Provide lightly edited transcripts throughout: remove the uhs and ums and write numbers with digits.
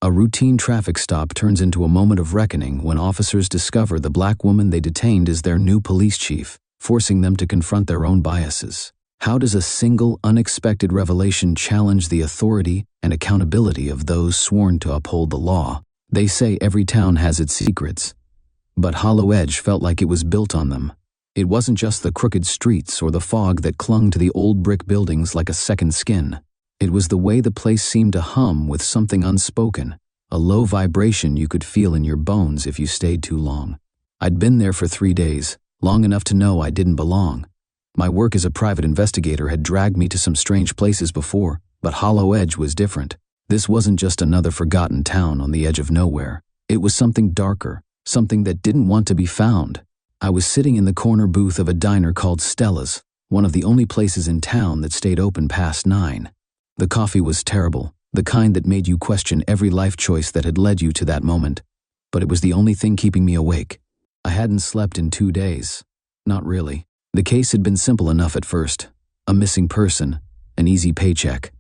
A routine traffic stop turns into a moment of reckoning when officers discover the black woman they detained is their new police chief, forcing them to confront their own biases. How does a single, unexpected revelation challenge the authority and accountability of those sworn to uphold the law? They say every town has its secrets, but Hollow Edge felt like it was built on them. It wasn't just the crooked streets or the fog that clung to the old brick buildings like a second skin. It was the way the place seemed to hum with something unspoken, a low vibration you could feel in your bones if you stayed too long. I'd been there for 3 days, long enough to know I didn't belong. My work as a private investigator had dragged me to some strange places before, but Hollow Edge was different. This wasn't just another forgotten town on the edge of nowhere. It was something darker, something that didn't want to be found. I was sitting in the corner booth of a diner called Stella's, one of the only places in town that stayed open past 9. The coffee was terrible, the kind that made you question every life choice that had led you to that moment. But it was the only thing keeping me awake. I hadn't slept in 2 days. Not really. The case had been simple enough at first. A missing person, an easy paycheck.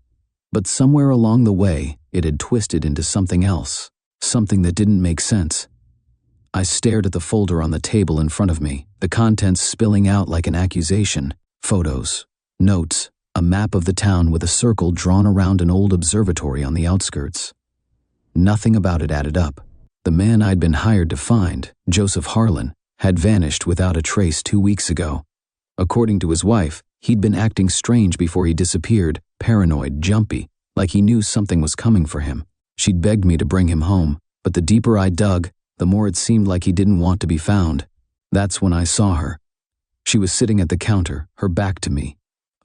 But somewhere along the way, it had twisted into something else, something that didn't make sense. I stared at the folder on the table in front of me, the contents spilling out like an accusation. Photos, notes, a map of the town with a circle drawn around an old observatory on the outskirts. Nothing about it added up. The man I'd been hired to find, Joseph Harlan, had vanished without a trace 2 weeks ago. According to his wife, he'd been acting strange before he disappeared, paranoid, jumpy, like he knew something was coming for him. She'd begged me to bring him home, but the deeper I dug, the more it seemed like he didn't want to be found. That's when I saw her. She was sitting at the counter, her back to me.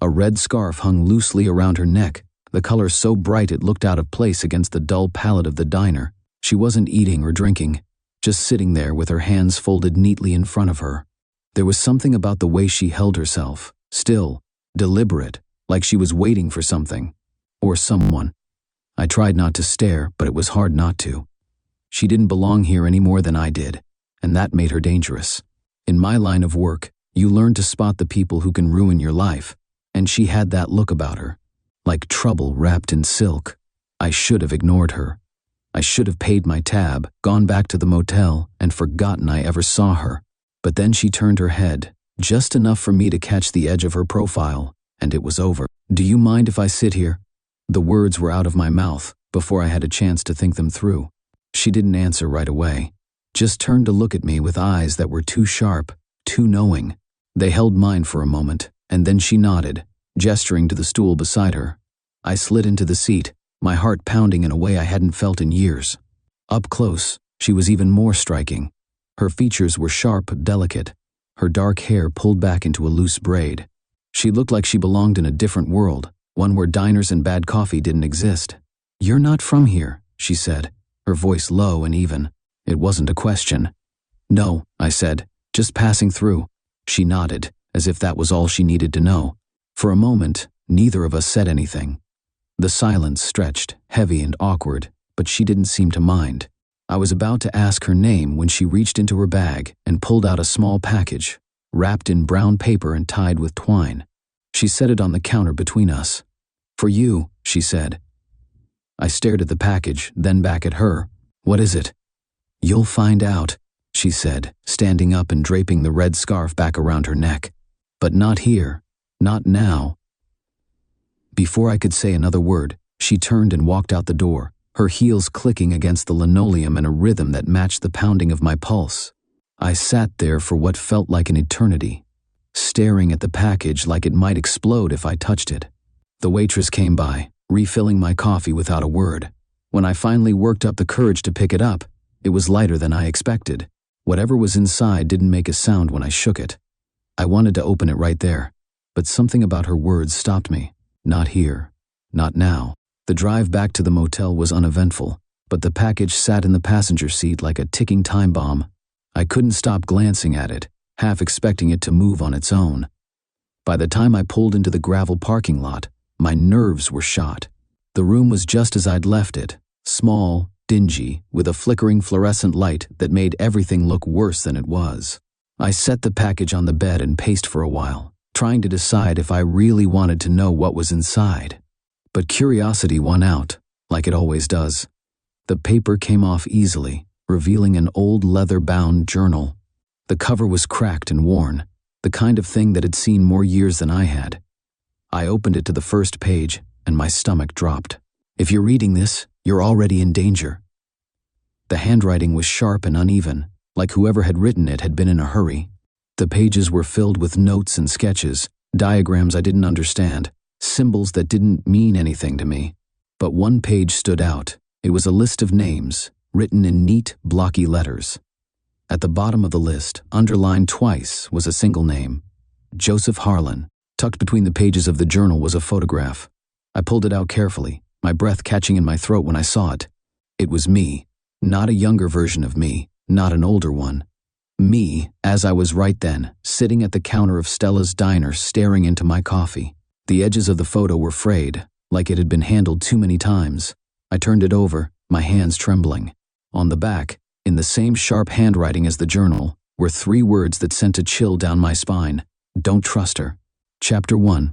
A red scarf hung loosely around her neck, the color so bright it looked out of place against the dull palette of the diner. She wasn't eating or drinking, just sitting there with her hands folded neatly in front of her. There was something about the way she held herself, still, deliberate, like she was waiting for something, or someone. I tried not to stare, but it was hard not to. She didn't belong here any more than I did, and that made her dangerous. In my line of work, you learn to spot the people who can ruin your life. And she had that look about her, like trouble wrapped in silk. I should have ignored her. I should have paid my tab, gone back to the motel, and forgotten I ever saw her. But then she turned her head, just enough for me to catch the edge of her profile, and it was over. "Do you mind if I sit here?" The words were out of my mouth before I had a chance to think them through. She didn't answer right away, just turned to look at me with eyes that were too sharp, too knowing. They held mine for a moment, and then she nodded, gesturing to the stool beside her. I slid into the seat, my heart pounding in a way I hadn't felt in years. Up close, she was even more striking. Her features were sharp, delicate, her dark hair pulled back into a loose braid. She looked like she belonged in a different world, one where diners and bad coffee didn't exist. "You're not from here," she said, her voice low and even. It wasn't a question. "No," I said, "just passing through." She nodded, as if that was all she needed to know. For a moment, neither of us said anything. The silence stretched, heavy and awkward, but she didn't seem to mind. I was about to ask her name when she reached into her bag and pulled out a small package, wrapped in brown paper and tied with twine. She set it on the counter between us. "For you," she said. I stared at the package, then back at her. "What is it?" "You'll find out," she said, standing up and draping the red scarf back around her neck. "But not here. Not now." Before I could say another word, she turned and walked out the door, her heels clicking against the linoleum in a rhythm that matched the pounding of my pulse. I sat there for what felt like an eternity, staring at the package like it might explode if I touched it. The waitress came by, refilling my coffee without a word. When I finally worked up the courage to pick it up, it was lighter than I expected. Whatever was inside didn't make a sound when I shook it. I wanted to open it right there, but something about her words stopped me. Not here. Not now. The drive back to the motel was uneventful, but the package sat in the passenger seat like a ticking time bomb. I couldn't stop glancing at it, half expecting it to move on its own. By the time I pulled into the gravel parking lot, my nerves were shot. The room was just as I'd left it, small, dingy, with a flickering fluorescent light that made everything look worse than it was. I set the package on the bed and paced for a while, trying to decide if I really wanted to know what was inside. But curiosity won out, like it always does. The paper came off easily, revealing an old leather-bound journal. The cover was cracked and worn, the kind of thing that had seen more years than I had. I opened it to the first page, and my stomach dropped. "If you're reading this, you're already in danger." The handwriting was sharp and uneven, like whoever had written it had been in a hurry. The pages were filled with notes and sketches, diagrams I didn't understand, symbols that didn't mean anything to me. But one page stood out. It was a list of names, written in neat, blocky letters. At the bottom of the list, underlined twice, was a single name: Joseph Harlan. Tucked between the pages of the journal was a photograph. I pulled it out carefully, my breath catching in my throat when I saw it. It was me, not a younger version of me, not an older one. Me, as I was right then, sitting at the counter of Stella's diner staring into my coffee. The edges of the photo were frayed, like it had been handled too many times. I turned it over, my hands trembling. On the back, in the same sharp handwriting as the journal, were 3 words that sent a chill down my spine: "Don't trust her." Chapter 1.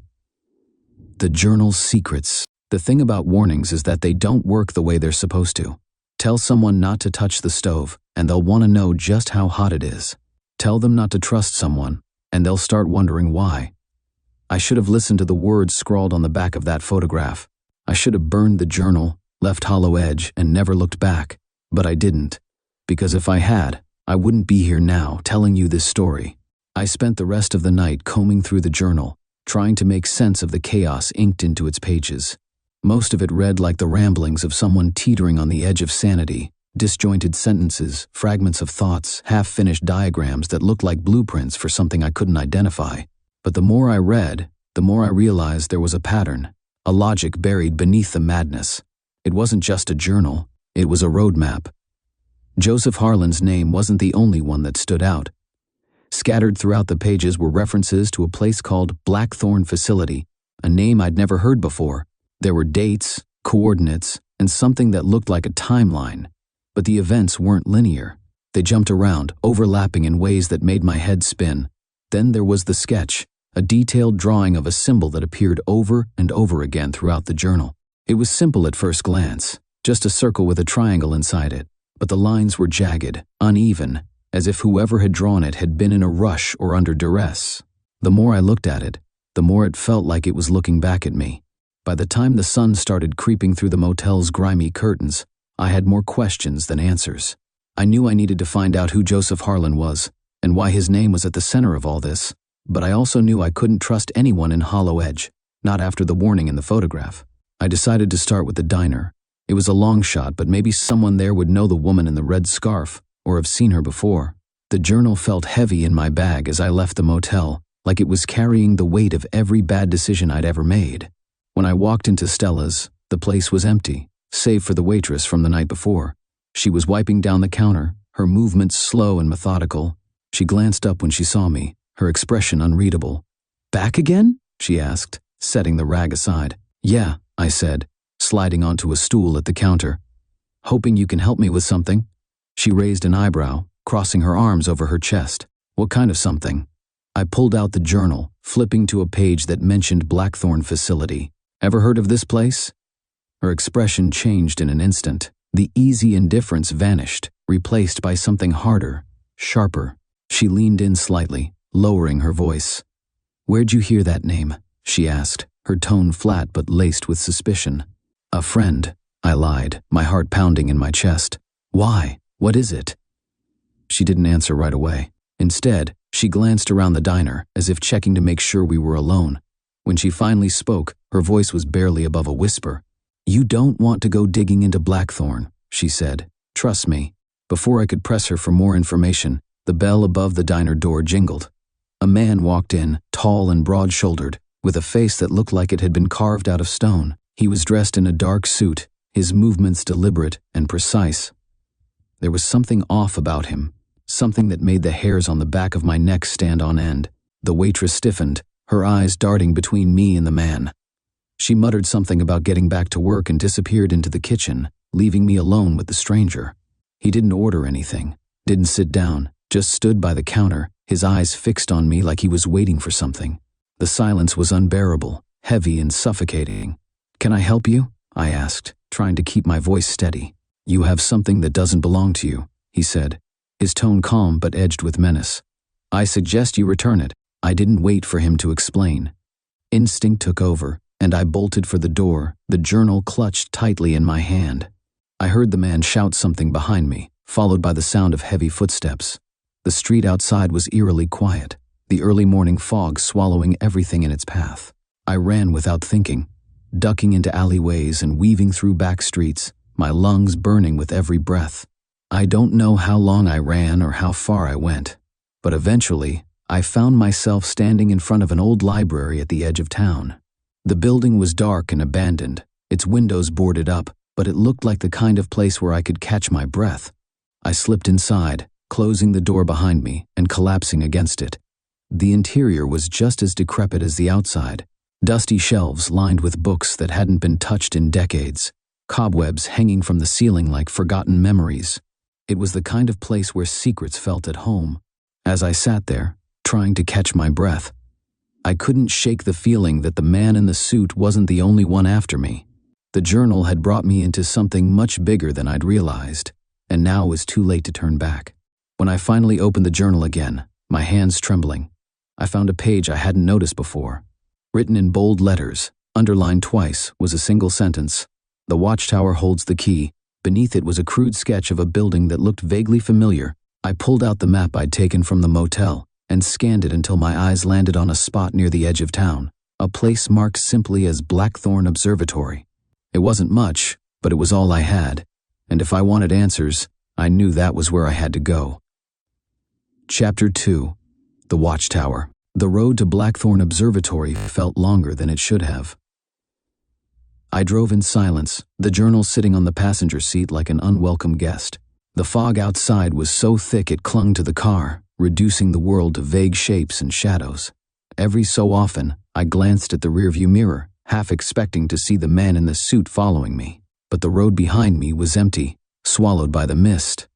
The journal's secrets. The thing about warnings is that they don't work the way they're supposed to. Tell someone not to touch the stove, and they'll want to know just how hot it is. Tell them not to trust someone, and they'll start wondering why. I should have listened to the words scrawled on the back of that photograph. I should have burned the journal, left Hollow Edge, and never looked back. But I didn't. Because if I had, I wouldn't be here now telling you this story. I spent the rest of the night combing through the journal, trying to make sense of the chaos inked into its pages. Most of it read like the ramblings of someone teetering on the edge of sanity, disjointed sentences, fragments of thoughts, half-finished diagrams that looked like blueprints for something I couldn't identify. But the more I read, the more I realized there was a pattern, a logic buried beneath the madness. It wasn't just a journal, it was a roadmap. Joseph Harlan's name wasn't the only one that stood out. Scattered throughout the pages were references to a place called Blackthorn Facility, a name I'd never heard before. There were dates, coordinates, and something that looked like a timeline. But the events weren't linear. They jumped around, overlapping in ways that made my head spin. Then there was the sketch, a detailed drawing of a symbol that appeared over and over again throughout the journal. It was simple at first glance, just a circle with a triangle inside it. But the lines were jagged, uneven, as if whoever had drawn it had been in a rush or under duress. The more I looked at it, the more it felt like it was looking back at me. By the time the sun started creeping through the motel's grimy curtains, I had more questions than answers. I knew I needed to find out who Joseph Harlan was, and why his name was at the center of all this, but I also knew I couldn't trust anyone in Hollow Edge, not after the warning in the photograph. I decided to start with the diner. It was a long shot, but maybe someone there would know the woman in the red scarf, or have seen her before. The journal felt heavy in my bag as I left the motel, like it was carrying the weight of every bad decision I'd ever made. When I walked into Stella's, the place was empty, save for the waitress from the night before. She was wiping down the counter, her movements slow and methodical. She glanced up when she saw me, her expression unreadable. "Back again?" she asked, setting the rag aside. "Yeah," I said, sliding onto a stool at the counter. "Hoping you can help me with something." She raised an eyebrow, crossing her arms over her chest. "What kind of something?" I pulled out the journal, flipping to a page that mentioned Blackthorn Facility. "Ever heard of this place?" Her expression changed in an instant. The easy indifference vanished, replaced by something harder, sharper. She leaned in slightly, lowering her voice. "Where'd you hear that name?" she asked, her tone flat but laced with suspicion. "A friend," I lied, my heart pounding in my chest. "Why? What is it?" She didn't answer right away. Instead, she glanced around the diner, as if checking to make sure we were alone. When she finally spoke, her voice was barely above a whisper. "You don't want to go digging into Blackthorn," she said. "Trust me." Before I could press her for more information, the bell above the diner door jingled. A man walked in, tall and broad-shouldered, with a face that looked like it had been carved out of stone. He was dressed in a dark suit, his movements deliberate and precise. There was something off about him, something that made the hairs on the back of my neck stand on end. The waitress stiffened, her eyes darting between me and the man. She muttered something about getting back to work and disappeared into the kitchen, leaving me alone with the stranger. He didn't order anything, didn't sit down, just stood by the counter, his eyes fixed on me like he was waiting for something. The silence was unbearable, heavy and suffocating. "Can I help you?" I asked, trying to keep my voice steady. "You have something that doesn't belong to you," he said, his tone calm but edged with menace. "I suggest you return it." I didn't wait for him to explain. Instinct took over, and I bolted for the door, the journal clutched tightly in my hand. I heard the man shout something behind me, followed by the sound of heavy footsteps. The street outside was eerily quiet, the early morning fog swallowing everything in its path. I ran without thinking, ducking into alleyways and weaving through back streets, my lungs burning with every breath. I don't know how long I ran or how far I went, but eventually I found myself standing in front of an old library at the edge of town. The building was dark and abandoned, its windows boarded up, but it looked like the kind of place where I could catch my breath. I slipped inside, closing the door behind me and collapsing against it. The interior was just as decrepit as the outside. Dusty shelves lined with books that hadn't been touched in decades, cobwebs hanging from the ceiling like forgotten memories. It was the kind of place where secrets felt at home. As I sat there, trying to catch my breath, I couldn't shake the feeling that the man in the suit wasn't the only one after me. The journal had brought me into something much bigger than I'd realized, and now it was too late to turn back. When I finally opened the journal again, my hands trembling, I found a page I hadn't noticed before. Written in bold letters, underlined twice, was a single sentence. "The watchtower holds the key." Beneath it was a crude sketch of a building that looked vaguely familiar. I pulled out the map I'd taken from the motel and scanned it until my eyes landed on a spot near the edge of town, a place marked simply as Blackthorn Observatory. It wasn't much, but it was all I had, and if I wanted answers, I knew that was where I had to go. Chapter 2. The Watchtower. The road to Blackthorn Observatory felt longer than it should have. I drove in silence, the journal sitting on the passenger seat like an unwelcome guest. The fog outside was so thick it clung to the car, reducing the world to vague shapes and shadows. Every so often, I glanced at the rearview mirror, half expecting to see the man in the suit following me, but the road behind me was empty, swallowed by the mist.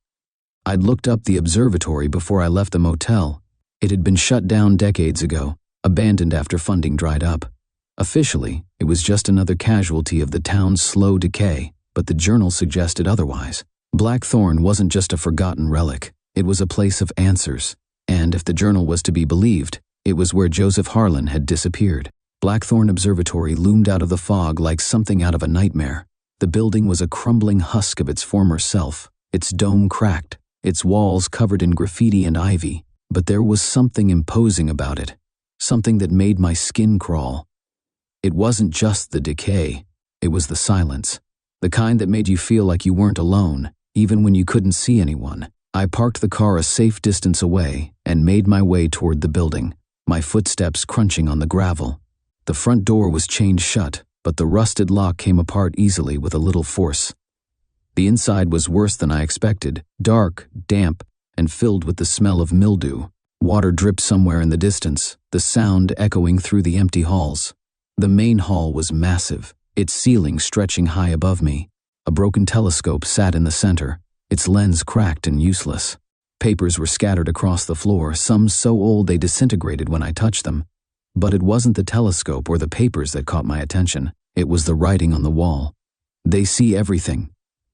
I'd looked up the observatory before I left the motel. It had been shut down decades ago, abandoned after funding dried up. Officially, it was just another casualty of the town's slow decay, but the journal suggested otherwise. Blackthorn wasn't just a forgotten relic, it was a place of answers, and if the journal was to be believed, it was where Joseph Harlan had disappeared. Blackthorn Observatory loomed out of the fog like something out of a nightmare. The building was a crumbling husk of its former self, its dome cracked, its walls covered in graffiti and ivy, but there was something imposing about it, something that made my skin crawl. It wasn't just the decay, it was the silence, the kind that made you feel like you weren't alone, even when you couldn't see anyone. I parked the car a safe distance away and made my way toward the building, my footsteps crunching on the gravel. The front door was chained shut, but the rusted lock came apart easily with a little force. The inside was worse than I expected, dark, damp, and filled with the smell of mildew. Water dripped somewhere in the distance, the sound echoing through the empty halls. The main hall was massive, its ceiling stretching high above me. A broken telescope sat in the center, its lens cracked and useless. Papers were scattered across the floor, some so old they disintegrated when I touched them. But it wasn't the telescope or the papers that caught my attention, it was the writing on the wall. "They see everything."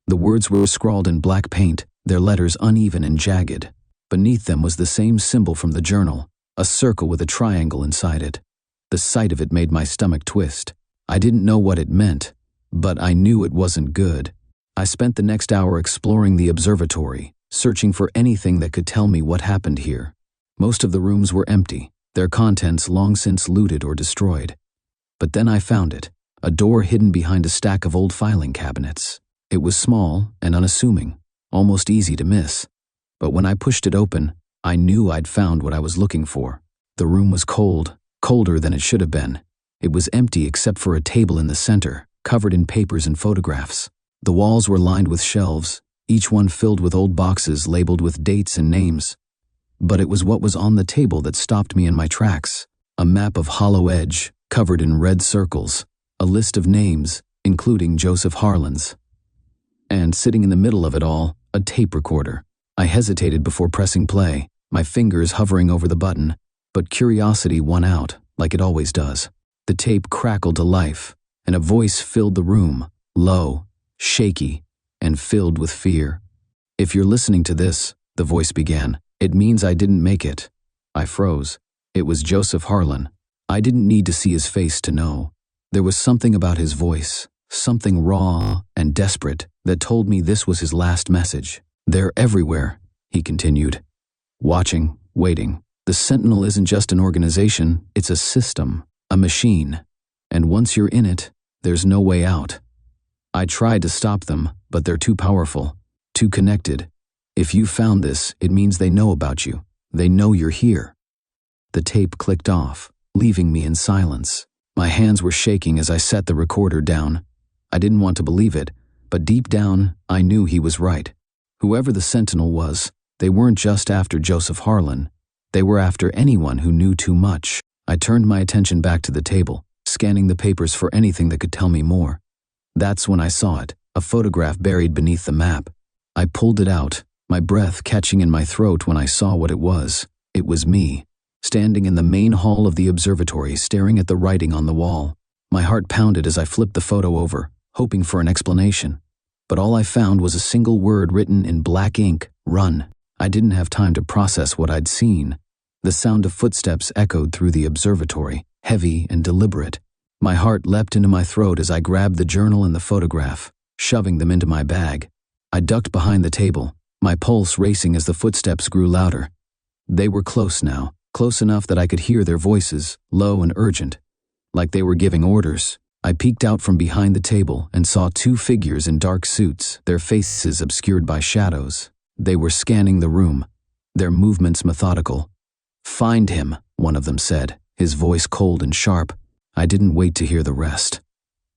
The words were scrawled in black paint, their letters uneven and jagged. Beneath them was the same symbol from the journal, a circle with a triangle inside it. The sight of it made my stomach twist. I didn't know what it meant, but I knew it wasn't good. I spent the next hour exploring the observatory, searching for anything that could tell me what happened here. Most of the rooms were empty, their contents long since looted or destroyed. But then I found it, a door hidden behind a stack of old filing cabinets. It was small and unassuming, almost easy to miss. But when I pushed it open, I knew I'd found what I was looking for. The room was cold, colder than it should have been. It was empty except for a table in the center, covered in papers and photographs. The walls were lined with shelves, each one filled with old boxes labeled with dates and names. But it was what was on the table that stopped me in my tracks. A map of Hollow Edge, covered in red circles, a list of names, including Joseph Harlan's. And sitting in the middle of it all, a tape recorder. I hesitated before pressing play, my fingers hovering over the button, but curiosity won out, like it always does. The tape crackled to life, and a voice filled the room, low, shaky, and filled with fear. "If you're listening to this," the voice began, "it means I didn't make it." I froze. It was Joseph Harlan. I didn't need to see his face to know. There was something about his voice, something raw and desperate, that told me this was his last message. "They're everywhere," he continued. "Watching, waiting. The Sentinel isn't just an organization, it's a system, a machine. And once you're in it, there's no way out. I tried to stop them, but they're too powerful, too connected. If you found this, it means they know about you. They know you're here." The tape clicked off, leaving me in silence. My hands were shaking as I set the recorder down. I didn't want to believe it, but deep down, I knew he was right. Whoever the Sentinel was, they weren't just after Joseph Harlan. They were after anyone who knew too much. I turned my attention back to the table, scanning the papers for anything that could tell me more. That's when I saw it, a photograph buried beneath the map. I pulled it out, my breath catching in my throat when I saw what it was. It was me, standing in the main hall of the observatory, staring at the writing on the wall. My heart pounded as I flipped the photo over, hoping for an explanation. But all I found was a single word written in black ink: "Run." I didn't have time to process what I'd seen. The sound of footsteps echoed through the observatory, heavy and deliberate. My heart leapt into my throat as I grabbed the journal and the photograph, shoving them into my bag. I ducked behind the table, my pulse racing as the footsteps grew louder. They were close now, close enough that I could hear their voices, low and urgent, like they were giving orders. I peeked out from behind the table and saw two figures in dark suits, their faces obscured by shadows. They were scanning the room, their movements methodical. "Find him," one of them said, his voice cold and sharp. I didn't wait to hear the rest.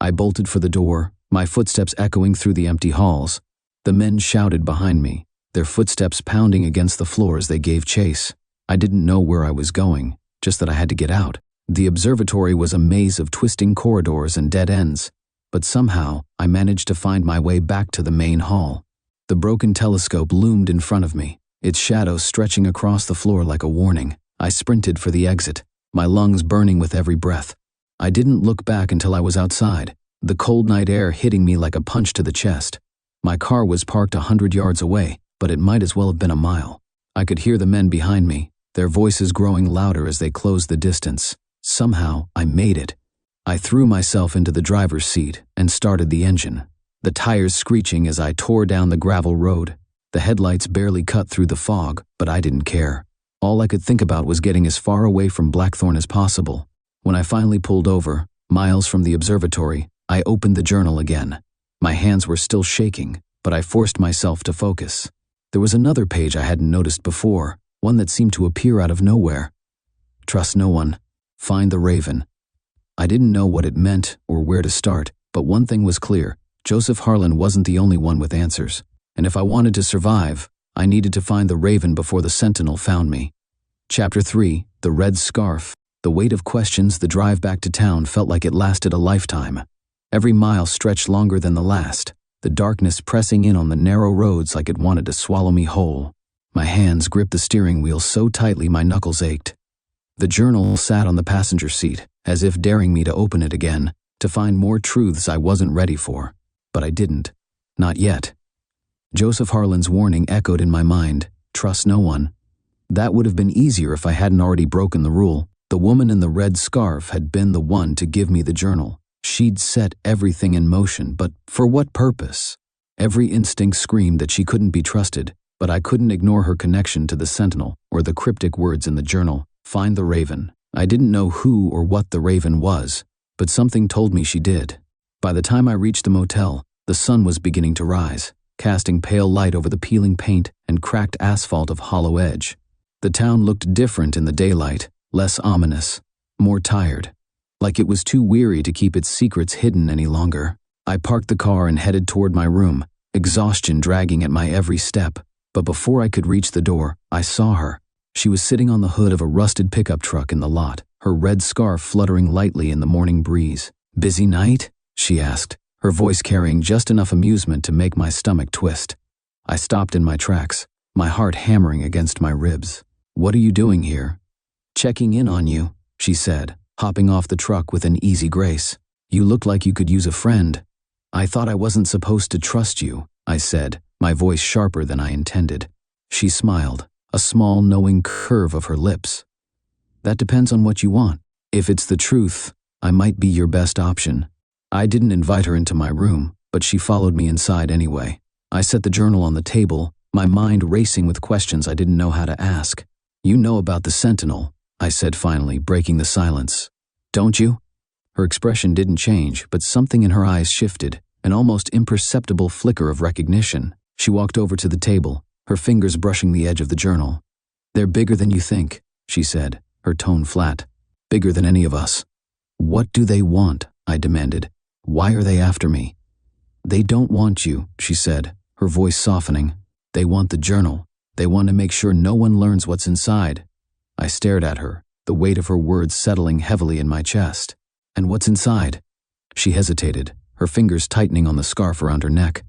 I bolted for the door, my footsteps echoing through the empty halls. The men shouted behind me, their footsteps pounding against the floor as they gave chase. I didn't know where I was going, just that I had to get out. The observatory was a maze of twisting corridors and dead ends, but somehow I managed to find my way back to the main hall. The broken telescope loomed in front of me, its shadow stretching across the floor like a warning. I sprinted for the exit, my lungs burning with every breath. I didn't look back until I was outside, the cold night air hitting me like a punch to the chest. My car was parked 100 yards away, but it might as well have been a mile. I could hear the men behind me, their voices growing louder as they closed the distance. Somehow, I made it. I threw myself into the driver's seat and started the engine, the tires screeching as I tore down the gravel road. The headlights barely cut through the fog, but I didn't care. All I could think about was getting as far away from Blackthorn as possible. When I finally pulled over, miles from the observatory, I opened the journal again. My hands were still shaking, but I forced myself to focus. There was another page I hadn't noticed before, one that seemed to appear out of nowhere. "Trust no one. Find the Raven." I didn't know what it meant or where to start, but one thing was clear: Joseph Harlan wasn't the only one with answers. And if I wanted to survive, I needed to find the Raven before the Sentinel found me. Chapter 3, The Red Scarf. The weight of questions the drive back to town felt like it lasted a lifetime. Every mile stretched longer than the last, the darkness pressing in on the narrow roads like it wanted to swallow me whole. My hands gripped the steering wheel so tightly my knuckles ached. The journal sat on the passenger seat, as if daring me to open it again, to find more truths I wasn't ready for. But I didn't. Not yet. Joseph Harlan's warning echoed in my mind: trust no one. That would have been easier if I hadn't already broken the rule. The woman in the red scarf had been the one to give me the journal. She'd set everything in motion, but for what purpose? Every instinct screamed that she couldn't be trusted, but I couldn't ignore her connection to the Sentinel or the cryptic words in the journal. Find the Raven. I didn't know who or what the Raven was, but something told me she did. By the time I reached the motel, the sun was beginning to rise, casting pale light over the peeling paint and cracked asphalt of Hollow Edge. The town looked different in the daylight, less ominous, more tired, like it was too weary to keep its secrets hidden any longer. I parked the car and headed toward my room, exhaustion dragging at my every step. But before I could reach the door, I saw her. She was sitting on the hood of a rusted pickup truck in the lot, her red scarf fluttering lightly in the morning breeze. "Busy night?" she asked, her voice carrying just enough amusement to make my stomach twist. I stopped in my tracks, my heart hammering against my ribs. "What are you doing here?" "Checking in on you," she said, hopping off the truck with an easy grace. "You look like you could use a friend." "I thought I wasn't supposed to trust you," I said, my voice sharper than I intended. She smiled, a small knowing curve of her lips. That depends on what you want. If it's the truth, I might be your best option. I didn't invite her into my room, but she followed me inside anyway. I set the journal on the table, my mind racing with questions I didn't know how to ask. You know about the Sentinel, I said finally, breaking the silence. Don't you? Her expression didn't change, but something in her eyes shifted, an almost imperceptible flicker of recognition. She walked over to the table, her fingers brushing the edge of the journal. They're bigger than you think, she said, her tone flat. Bigger than any of us. What do they want? I demanded. Why are they after me? They don't want you, she said, her voice softening. They want the journal. They want to make sure no one learns what's inside. I stared at her, the weight of her words settling heavily in my chest. And what's inside? She hesitated, her fingers tightening on the scarf around her neck.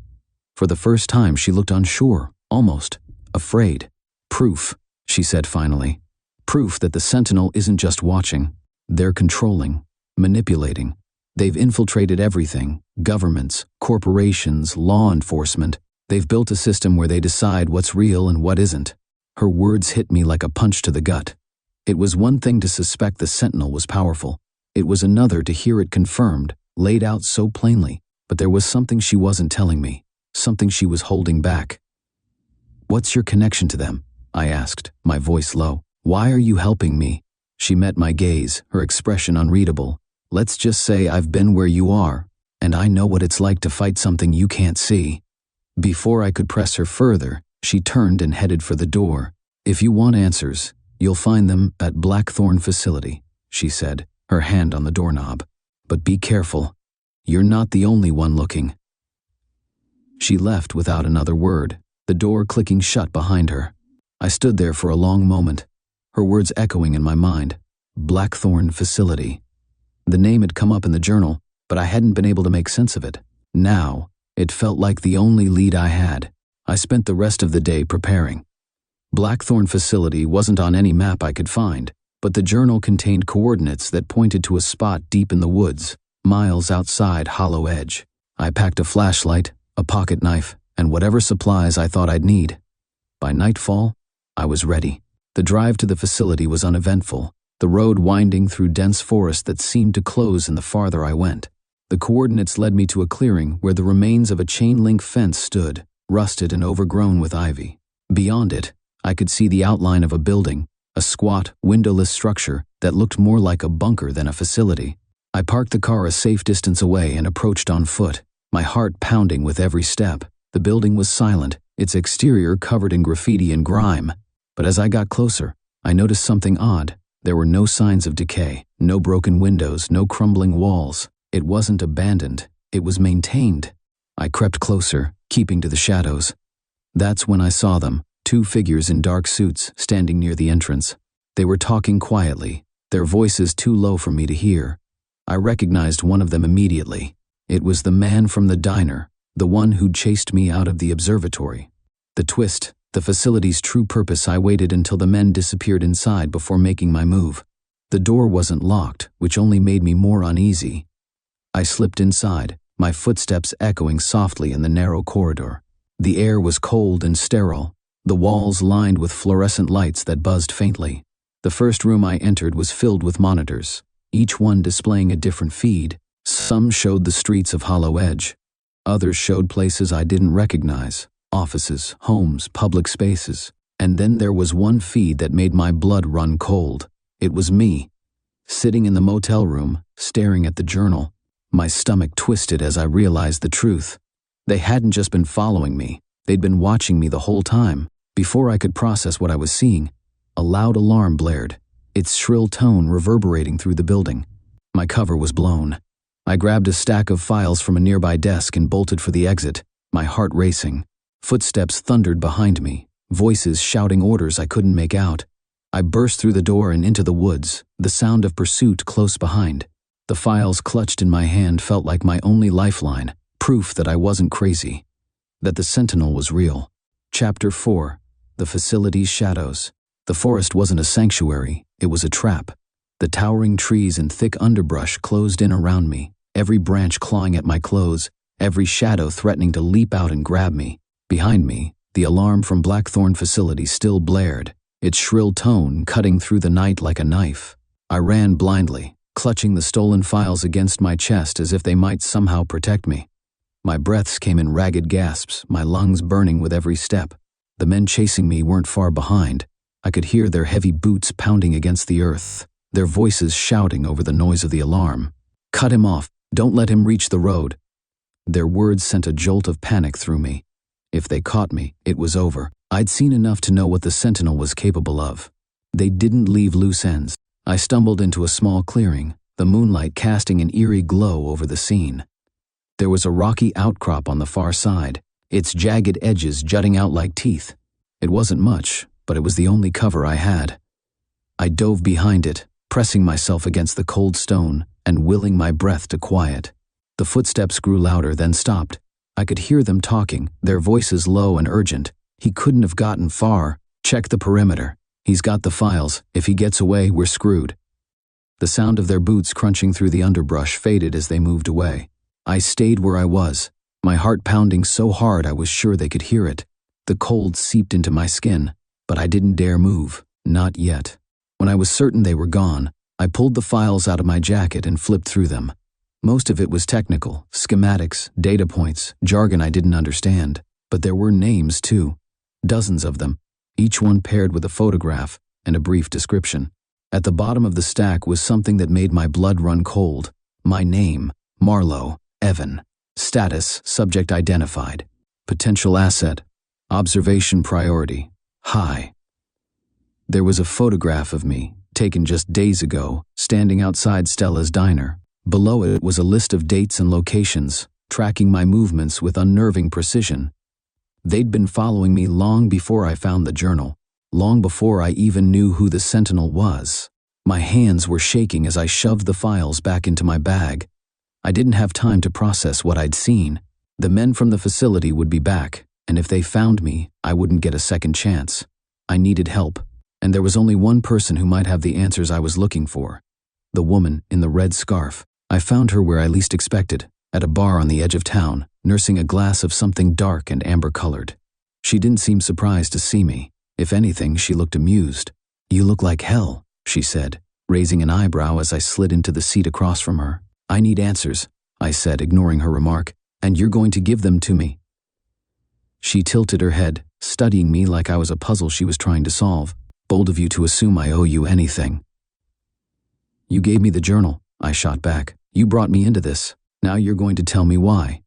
For the first time, she looked unsure, almost afraid. Proof, she said finally. Proof that the Sentinel isn't just watching. They're controlling, manipulating. They've infiltrated everything, governments, corporations, law enforcement. They've built a system where they decide what's real and what isn't. Her words hit me like a punch to the gut. It was one thing to suspect the Sentinel was powerful. It was another to hear it confirmed, laid out so plainly. But there was something she wasn't telling me, something she was holding back. What's your connection to them? I asked, my voice low. Why are you helping me? She met my gaze, her expression unreadable. Let's just say I've been where you are, and I know what it's like to fight something you can't see. Before I could press her further, she turned and headed for the door. If you want answers, you'll find them at Blackthorn Facility, she said, her hand on the doorknob. But be careful. You're not the only one looking. She left without another word, the door clicking shut behind her. I stood there for a long moment, her words echoing in my mind. Blackthorn Facility. The name had come up in the journal, but I hadn't been able to make sense of it. Now, it felt like the only lead I had. I spent the rest of the day preparing. Blackthorn Facility wasn't on any map I could find, but the journal contained coordinates that pointed to a spot deep in the woods, miles outside Hollow Edge. I packed a flashlight, a pocket knife, and whatever supplies I thought I'd need. By nightfall, I was ready. The drive to the facility was uneventful, the road winding through dense forest that seemed to close in the farther I went. The coordinates led me to a clearing where the remains of a chain-link fence stood, rusted and overgrown with ivy. Beyond it, I could see the outline of a building, a squat, windowless structure that looked more like a bunker than a facility. I parked the car a safe distance away and approached on foot, my heart pounding with every step. The building was silent, its exterior covered in graffiti and grime. But as I got closer, I noticed something odd. There were no signs of decay, no broken windows, no crumbling walls. It wasn't abandoned, it was maintained. I crept closer, keeping to the shadows. That's when I saw them, two figures in dark suits standing near the entrance. They were talking quietly, their voices too low for me to hear. I recognized one of them immediately. It was the man from the diner, the one who'd chased me out of the observatory. The twist, the facility's true purpose. I waited until the men disappeared inside before making my move. The door wasn't locked, which only made me more uneasy. I slipped inside, my footsteps echoing softly in the narrow corridor. The air was cold and sterile, the walls lined with fluorescent lights that buzzed faintly. The first room I entered was filled with monitors, each one displaying a different feed. Some showed the streets of Hollow Edge. Others showed places I didn't recognize, offices, homes, public spaces. And then there was one feed that made my blood run cold. It was me, sitting in the motel room, staring at the journal. My stomach twisted as I realized the truth. They hadn't just been following me, they'd been watching me the whole time. Before I could process what I was seeing, a loud alarm blared, its shrill tone reverberating through the building. My cover was blown. I grabbed a stack of files from a nearby desk and bolted for the exit, my heart racing. Footsteps thundered behind me, voices shouting orders I couldn't make out. I burst through the door and into the woods, the sound of pursuit close behind. The files clutched in my hand felt like my only lifeline, proof that I wasn't crazy, that the Sentinel was real. Chapter 4. The Facility's Shadows. The forest wasn't a sanctuary, it was a trap. The towering trees and thick underbrush closed in around me, every branch clawing at my clothes, every shadow threatening to leap out and grab me. Behind me, the alarm from Blackthorn facility still blared, its shrill tone cutting through the night like a knife. I ran blindly, clutching the stolen files against my chest as if they might somehow protect me. My breaths came in ragged gasps, my lungs burning with every step. The men chasing me weren't far behind. I could hear their heavy boots pounding against the earth, their voices shouting over the noise of the alarm. "Cut him off, don't let him reach the road." Their words sent a jolt of panic through me. If they caught me, it was over. I'd seen enough to know what the Sentinel was capable of. They didn't leave loose ends. I stumbled into a small clearing, the moonlight casting an eerie glow over the scene. There was a rocky outcrop on the far side, its jagged edges jutting out like teeth. It wasn't much, but it was the only cover I had. I dove behind it, pressing myself against the cold stone and willing my breath to quiet. The footsteps grew louder, then stopped. I could hear them talking, their voices low and urgent. "He couldn't have gotten far. Check the perimeter. He's got the files. If he gets away, we're screwed." The sound of their boots crunching through the underbrush faded as they moved away. I stayed where I was, my heart pounding so hard I was sure they could hear it. The cold seeped into my skin, but I didn't dare move, not yet. When I was certain they were gone, I pulled the files out of my jacket and flipped through them. Most of it was technical, schematics, data points, jargon I didn't understand, but there were names too. Dozens of them, each one paired with a photograph and a brief description. At the bottom of the stack was something that made my blood run cold. My name, Marlowe, Evan. Status, subject identified. Potential asset, observation priority, high. There was a photograph of me, taken just days ago, standing outside Stella's diner. Below it was a list of dates and locations, tracking my movements with unnerving precision. They'd been following me long before I found the journal, long before I even knew who the Sentinel was. My hands were shaking as I shoved the files back into my bag. I didn't have time to process what I'd seen. The men from the facility would be back, and if they found me, I wouldn't get a second chance. I needed help, and there was only one person who might have the answers I was looking for. The woman in the red scarf. I found her where I least expected, at a bar on the edge of town, nursing a glass of something dark and amber-colored. She didn't seem surprised to see me. If anything, she looked amused. "You look like hell," she said, raising an eyebrow as I slid into the seat across from her. "I need answers," I said, ignoring her remark, "and you're going to give them to me." She tilted her head, studying me like I was a puzzle she was trying to solve. "Bold of you to assume I owe you anything." "You gave me the journal," I shot back. "You brought me into this. Now you're going to tell me why."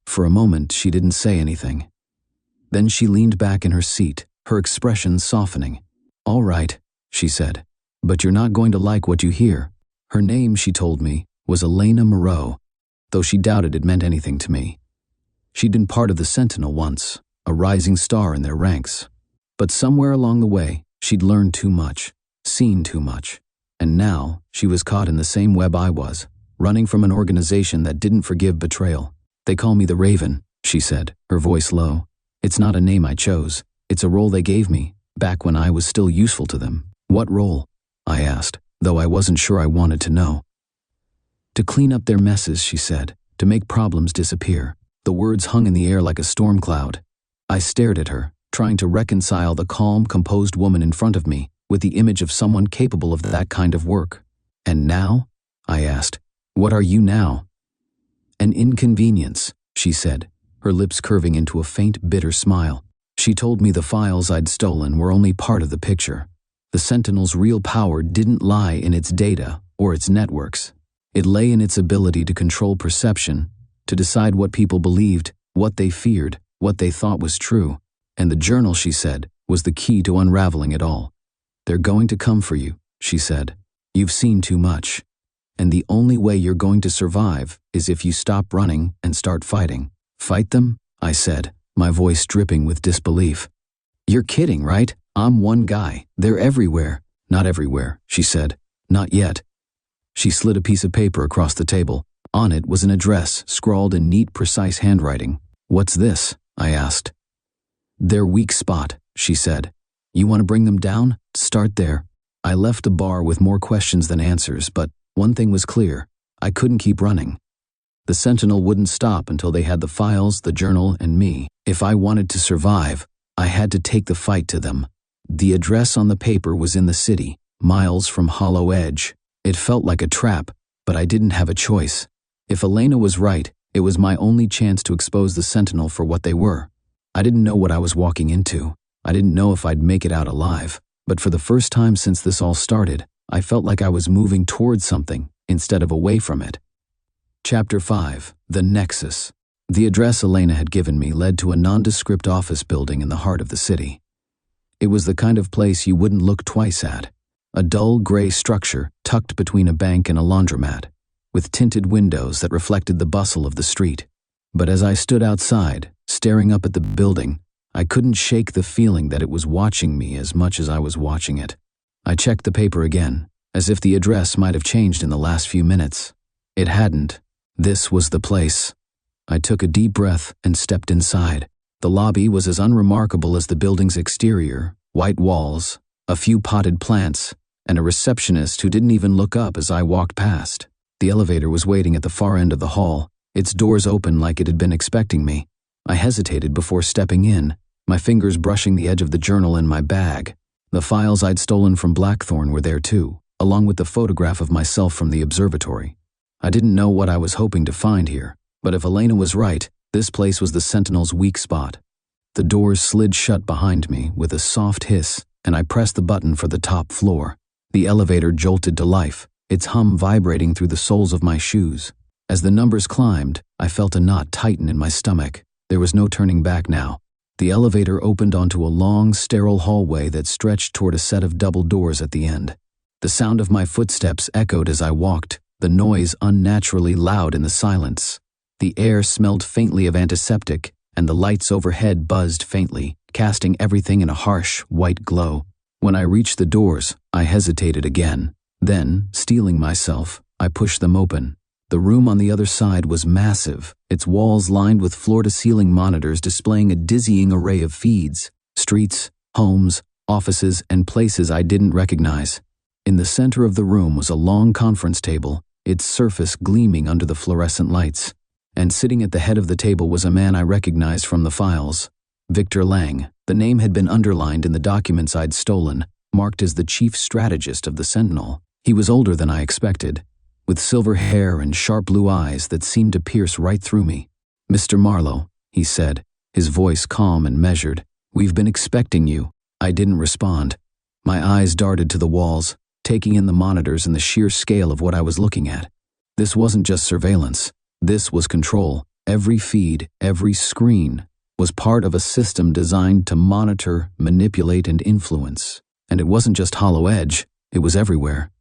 For a moment, she didn't say anything. Then she leaned back in her seat, her expression softening. "All right," she said, "but you're not going to like what you hear." Her name, she told me, was Elena Moreau, though she doubted it meant anything to me. She'd been part of the Sentinel once, a rising star in their ranks. But somewhere along the way, she'd learned too much, seen too much, and now she was caught in the same web I was, running from an organization that didn't forgive betrayal. "They call me the Raven," she said, her voice low. "It's not a name I chose. It's a role they gave me, back when I was still useful to them." "What role?" I asked, though I wasn't sure I wanted to know. "To clean up their messes," she said, "to make problems disappear." The words hung in the air like a storm cloud. I stared at her, trying to reconcile the calm, composed woman in front of me with the image of someone capable of that kind of work. "And now?" I asked. "What are you now?" "An inconvenience," she said, her lips curving into a faint, bitter smile. She told me the files I'd stolen were only part of the picture. The Sentinel's real power didn't lie in its data or its networks. It lay in its ability to control perception, to decide what people believed, what they feared, what they thought was true. And the journal, she said, was the key to unraveling it all. "They're going to come for you," she said. "You've seen too much. And the only way you're going to survive is if you stop running and start fighting." "Fight them?" I said, my voice dripping with disbelief. "You're kidding, right? I'm one guy. They're everywhere." "Not everywhere," she said. "Not yet." She slid a piece of paper across the table. On it was an address, scrawled in neat, precise handwriting. "What's this?" I asked. "Their weak spot," she said. "You want to bring them down? Start there." I left the bar with more questions than answers, but one thing was clear. I couldn't keep running. The Sentinel wouldn't stop until they had the files, the journal, and me. If I wanted to survive, I had to take the fight to them. The address on the paper was in the city, miles from Hollow Edge. It felt like a trap, but I didn't have a choice. If Elena was right, it was my only chance to expose the Sentinel for what they were. I didn't know what I was walking into. I didn't know if I'd make it out alive. But for the first time since this all started, I felt like I was moving towards something instead of away from it. Chapter 5. The Nexus. The address Elena had given me led to a nondescript office building in the heart of the city. It was the kind of place you wouldn't look twice at. A dull gray structure tucked between a bank and a laundromat, with tinted windows that reflected the bustle of the street. But as I stood outside, staring up at the building, I couldn't shake the feeling that it was watching me as much as I was watching it. I checked the paper again, as if the address might have changed in the last few minutes. It hadn't. This was the place. I took a deep breath and stepped inside. The lobby was as unremarkable as the building's exterior: white walls, a few potted plants, and a receptionist who didn't even look up as I walked past. The elevator was waiting at the far end of the hall, its doors open like it had been expecting me. I hesitated before stepping in, my fingers brushing the edge of the journal in my bag. The files I'd stolen from Blackthorn were there too, along with the photograph of myself from the observatory. I didn't know what I was hoping to find here, but if Elena was right, this place was the Sentinel's weak spot. The doors slid shut behind me with a soft hiss, and I pressed the button for the top floor. The elevator jolted to life, its hum vibrating through the soles of my shoes. As the numbers climbed, I felt a knot tighten in my stomach. There was no turning back now. The elevator opened onto a long, sterile hallway that stretched toward a set of double doors at the end. The sound of my footsteps echoed as I walked, the noise unnaturally loud in the silence. The air smelled faintly of antiseptic, and the lights overhead buzzed faintly, casting everything in a harsh, white glow. When I reached the doors, I hesitated again. Then, steeling myself, I pushed them open. The room on the other side was massive, its walls lined with floor-to-ceiling monitors displaying a dizzying array of feeds: streets, homes, offices, and places I didn't recognize. In the center of the room was a long conference table, its surface gleaming under the fluorescent lights. And sitting at the head of the table was a man I recognized from the files. Victor Lang. The name had been underlined in the documents I'd stolen, marked as the chief strategist of the Sentinel. He was older than I expected, with silver hair and sharp blue eyes that seemed to pierce right through me. "Mr. Marlowe," he said, his voice calm and measured. "We've been expecting you." I didn't respond. My eyes darted to the walls, taking in the monitors and the sheer scale of what I was looking at. This wasn't just surveillance. This was control. Every feed, every screen, was part of a system designed to monitor, manipulate, and influence. And it wasn't just Hollow Edge, it was everywhere.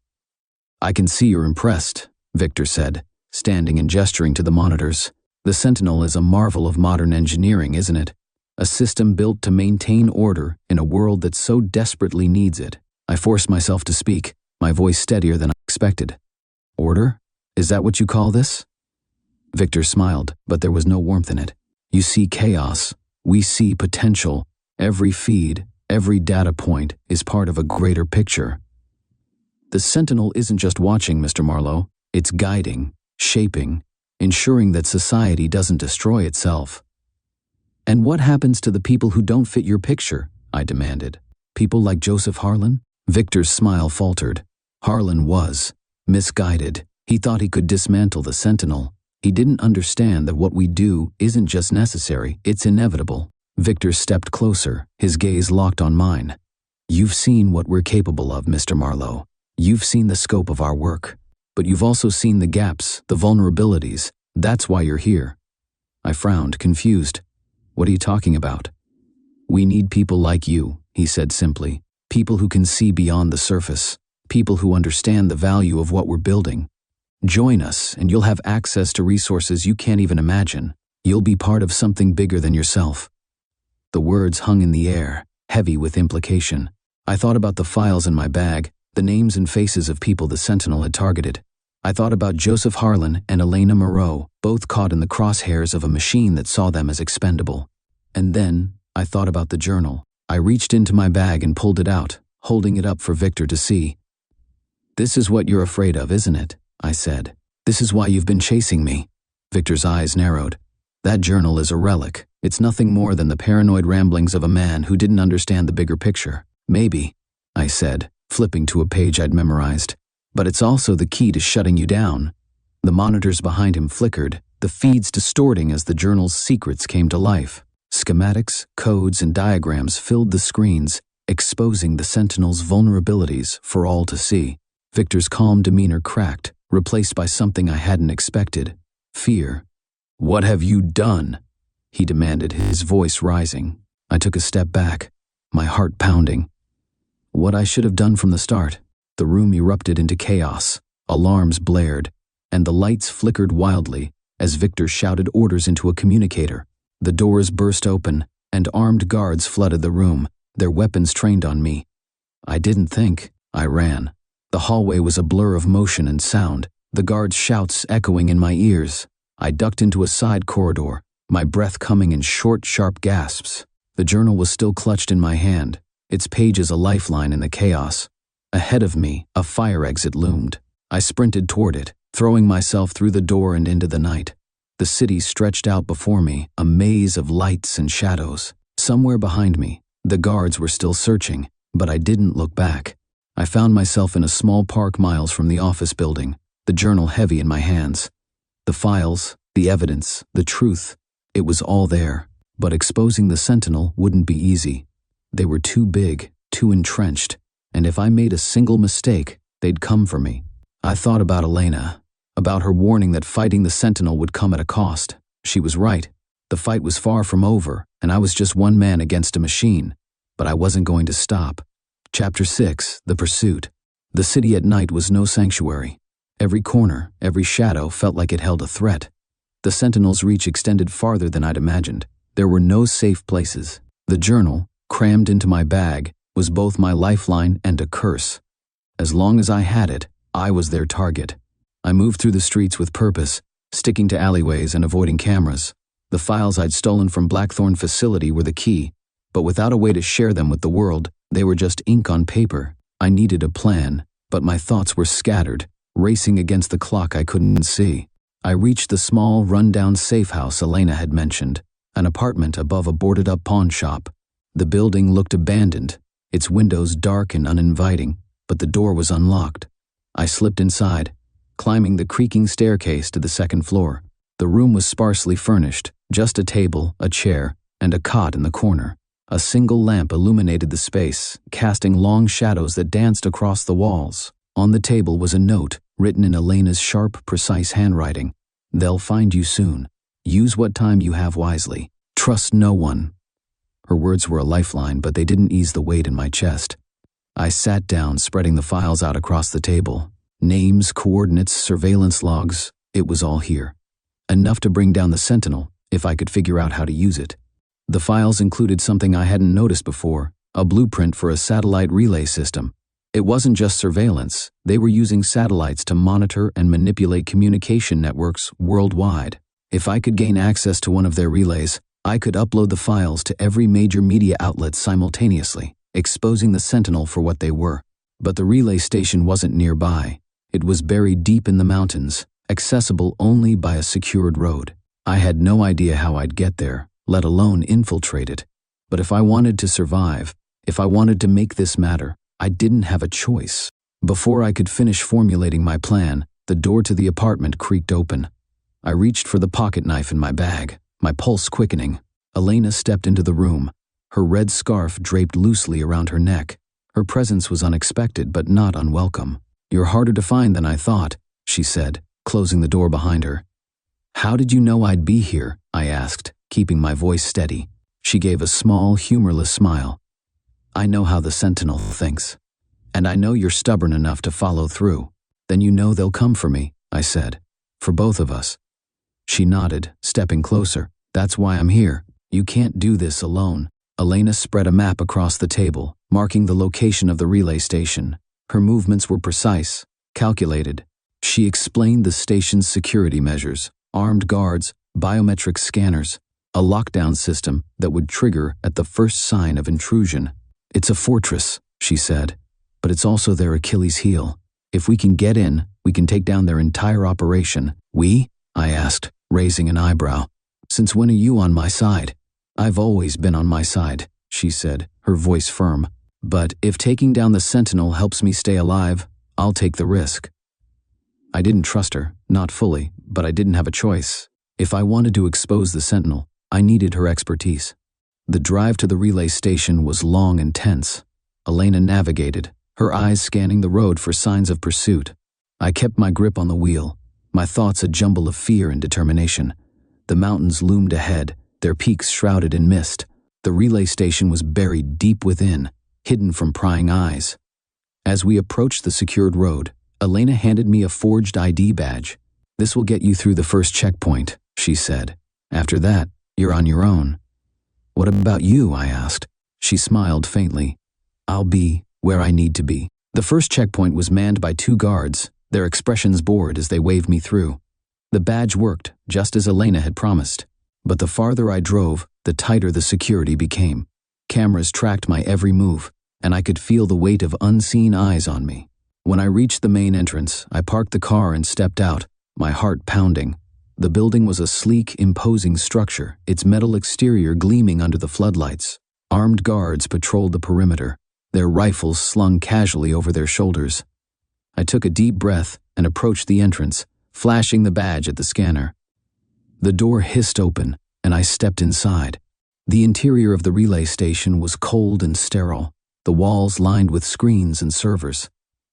"I can see you're impressed," Victor said, standing and gesturing to the monitors. "The Sentinel is a marvel of modern engineering, isn't it? A system built to maintain order in a world that so desperately needs it." I forced myself to speak, my voice steadier than I expected. "Order? Is that what you call this?" Victor smiled, but there was no warmth in it. "You see chaos. We see potential. Every feed, every data point is part of a greater picture. The Sentinel isn't just watching, Mr. Marlowe. It's guiding, shaping, ensuring that society doesn't destroy itself." "And what happens to the people who don't fit your picture?" I demanded. "People like Joseph Harlan?" Victor's smile faltered. Harlan was misguided. He thought he could dismantle the Sentinel. He didn't understand that what we do isn't just necessary, it's inevitable. Victor stepped closer, his gaze locked on mine. "You've seen what we're capable of, Mr. Marlowe. You've seen the scope of our work. But you've also seen the gaps, the vulnerabilities. That's why you're here." I frowned, confused. "What are you talking about?" "We need people like you," he said simply. "People who can see beyond the surface. People who understand the value of what we're building. Join us, and you'll have access to resources you can't even imagine. You'll be part of something bigger than yourself." The words hung in the air, heavy with implication. I thought about the files in my bag, the names and faces of people the Sentinel had targeted. I thought about Joseph Harlan and Elena Moreau, both caught in the crosshairs of a machine that saw them as expendable. And then, I thought about the journal. I reached into my bag and pulled it out, holding it up for Victor to see. "This is what you're afraid of, isn't it?" I said. "This is why you've been chasing me." Victor's eyes narrowed. That journal is a relic. It's nothing more than the paranoid ramblings of a man who didn't understand the bigger picture. Maybe, I said, flipping to a page I'd memorized. But it's also the key to shutting you down. The monitors behind him flickered, the feeds distorting as the journal's secrets came to life. Schematics, codes, and diagrams filled the screens, exposing the Sentinel's vulnerabilities for all to see. Victor's calm demeanor cracked, replaced by something I hadn't expected: fear. "What have you done?" he demanded, his voice rising. I took a step back, my heart pounding. What I should have done from the start. The room erupted into chaos. Alarms blared, and the lights flickered wildly as Victor shouted orders into a communicator. The doors burst open, and armed guards flooded the room, their weapons trained on me. I didn't think. I ran. The hallway was a blur of motion and sound, the guards' shouts echoing in my ears. I ducked into a side corridor, my breath coming in short, sharp gasps. The journal was still clutched in my hand, its pages a lifeline in the chaos. Ahead of me, a fire exit loomed. I sprinted toward it, throwing myself through the door and into the night. The city stretched out before me, a maze of lights and shadows. Somewhere behind me, the guards were still searching, but I didn't look back. I found myself in a small park miles from the office building, the journal heavy in my hands. The files, the evidence, the truth, it was all there, but exposing the Sentinel wouldn't be easy. They were too big, too entrenched, and if I made a single mistake, they'd come for me. I thought about Elena, about her warning that fighting the Sentinel would come at a cost. She was right. The fight was far from over, and I was just one man against a machine, but I wasn't going to stop. Chapter 6, The Pursuit. The city at night was no sanctuary. Every corner, every shadow felt like it held a threat. The Sentinel's reach extended farther than I'd imagined. There were no safe places. The journal, crammed into my bag, was both my lifeline and a curse. As long as I had it, I was their target. I moved through the streets with purpose, sticking to alleyways and avoiding cameras. The files I'd stolen from Blackthorn facility were the key, but without a way to share them with the world, they were just ink on paper. I needed a plan, but my thoughts were scattered, racing against the clock I couldn't see. I reached the small, run-down safe house Elena had mentioned, an apartment above a boarded-up pawn shop. The building looked abandoned, its windows dark and uninviting, but the door was unlocked. I slipped inside, climbing the creaking staircase to the second floor. The room was sparsely furnished, just a table, a chair, and a cot in the corner. A single lamp illuminated the space, casting long shadows that danced across the walls. On the table was a note, written in Elena's sharp, precise handwriting. "They'll find you soon. Use what time you have wisely. Trust no one." Her words were a lifeline, but they didn't ease the weight in my chest. I sat down, spreading the files out across the table. Names, coordinates, surveillance logs, it was all here. Enough to bring down the Sentinel, if I could figure out how to use it. The files included something I hadn't noticed before, a blueprint for a satellite relay system. It wasn't just surveillance, they were using satellites to monitor and manipulate communication networks worldwide. If I could gain access to one of their relays, I could upload the files to every major media outlet simultaneously, exposing the Sentinel for what they were. But the relay station wasn't nearby. It was buried deep in the mountains, accessible only by a secured road. I had no idea how I'd get there, let alone infiltrate it. But if I wanted to survive, if I wanted to make this matter, I didn't have a choice. Before I could finish formulating my plan, the door to the apartment creaked open. I reached for the pocket knife in my bag, my pulse quickening. Elena stepped into the room, her red scarf draped loosely around her neck. Her presence was unexpected but not unwelcome. "You're harder to find than I thought," she said, closing the door behind her. "How did you know I'd be here?" I asked, keeping my voice steady. She gave a small, humorless smile. "I know how the Sentinel thinks. And I know you're stubborn enough to follow through. Then you know they'll come for me," I said. "For both of us." She nodded, stepping closer. "That's why I'm here. You can't do this alone." Elena spread a map across the table, marking the location of the relay station. Her movements were precise, calculated. She explained the station's security measures, armed guards, biometric scanners, a lockdown system that would trigger at the first sign of intrusion. "It's a fortress," she said, "but it's also their Achilles heel. If we can get in, we can take down their entire operation." "We?" I asked, raising an eyebrow. "Since when are you on my side?" "I've always been on my side," she said, her voice firm. "But if taking down the Sentinel helps me stay alive, I'll take the risk." I didn't trust her, not fully, but I didn't have a choice. If I wanted to expose the Sentinel, I needed her expertise. The drive to the relay station was long and tense. Elena navigated, her eyes scanning the road for signs of pursuit. I kept my grip on the wheel, my thoughts a jumble of fear and determination. The mountains loomed ahead, their peaks shrouded in mist. The relay station was buried deep within, hidden from prying eyes. As we approached the secured road, Elena handed me a forged ID badge. "This will get you through the first checkpoint," she said. "After that, you're on your own." "What about you?" I asked. She smiled faintly. "I'll be where I need to be." The first checkpoint was manned by 2 guards, their expressions bored as they waved me through. The badge worked, just as Elena had promised. But the farther I drove, the tighter the security became. Cameras tracked my every move, and I could feel the weight of unseen eyes on me. When I reached the main entrance, I parked the car and stepped out, my heart pounding. The building was a sleek, imposing structure, its metal exterior gleaming under the floodlights. Armed guards patrolled the perimeter, their rifles slung casually over their shoulders. I took a deep breath and approached the entrance, flashing the badge at the scanner. The door hissed open, and I stepped inside. The interior of the relay station was cold and sterile, the walls lined with screens and servers.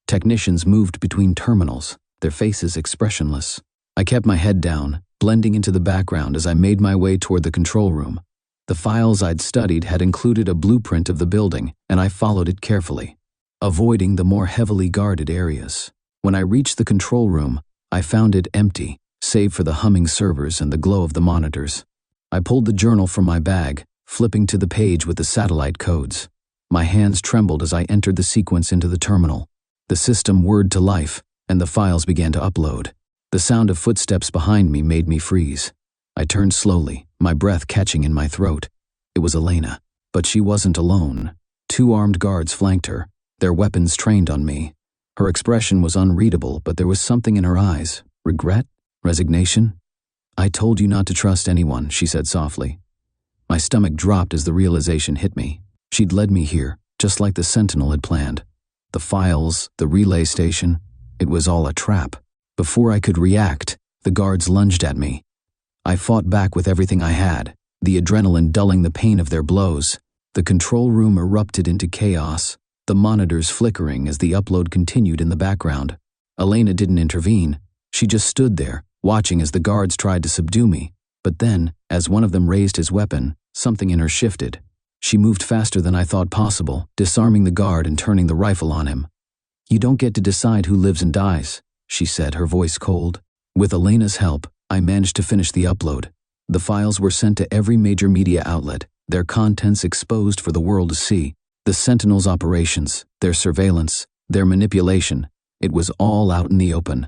Technicians moved between terminals, their faces expressionless. I kept my head down, blending into the background as I made my way toward the control room. The files I'd studied had included a blueprint of the building, and I followed it carefully, avoiding the more heavily guarded areas. When I reached the control room, I found it empty, save for the humming servers and the glow of the monitors. I pulled the journal from my bag, flipping to the page with the satellite codes. My hands trembled as I entered the sequence into the terminal. The system whirred to life, and the files began to upload. The sound of footsteps behind me made me freeze. I turned slowly, my breath catching in my throat. It was Elena, but she wasn't alone. 2 armed guards flanked her, their weapons trained on me. Her expression was unreadable, but there was something in her eyes. Regret? Resignation? "I told you not to trust anyone," she said softly. My stomach dropped as the realization hit me. She'd led me here, just like the Sentinel had planned. The files, the relay station, it was all a trap. Before I could react, the guards lunged at me. I fought back with everything I had, the adrenaline dulling the pain of their blows. The control room erupted into chaos, the monitors flickering as the upload continued in the background. Elena didn't intervene. She just stood there, watching as the guards tried to subdue me. But then, as one of them raised his weapon, something in her shifted. She moved faster than I thought possible, disarming the guard and turning the rifle on him. "You don't get to decide who lives and dies," she said, her voice cold. With Elena's help, I managed to finish the upload. The files were sent to every major media outlet, their contents exposed for the world to see. The Sentinel's operations, their surveillance, their manipulation, it was all out in the open.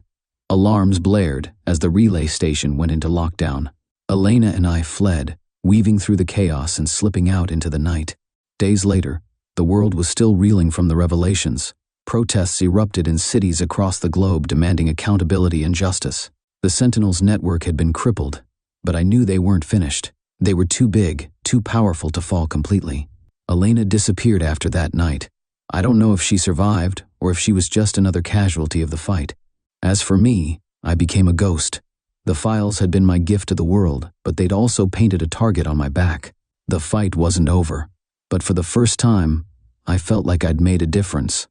Alarms blared as the relay station went into lockdown. Elena and I fled, weaving through the chaos and slipping out into the night. Days later, the world was still reeling from the revelations. Protests erupted in cities across the globe demanding accountability and justice. The Sentinel's network had been crippled, but I knew they weren't finished. They were too big, too powerful to fall completely. Elena disappeared after that night. I don't know if she survived or if she was just another casualty of the fight. As for me, I became a ghost. The files had been my gift to the world, but they'd also painted a target on my back. The fight wasn't over, but for the first time, I felt like I'd made a difference.